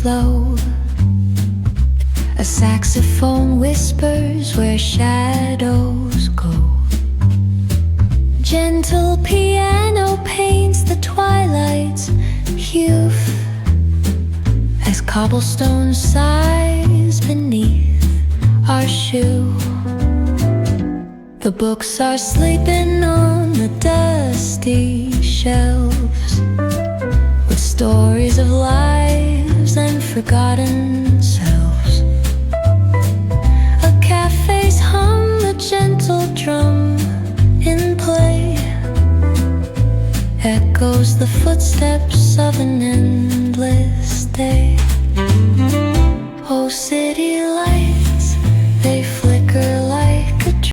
slow. A saxophone whispers where shadows go. Gentle piano paints the twilight's hue as cobblestone sighs beneath our shoe. The books are sleeping on the dusty shelves with stories of lives and forgotten selves. A cafe's hum, a gentle drum in play, echoes the footsteps of an endless day. Oh, city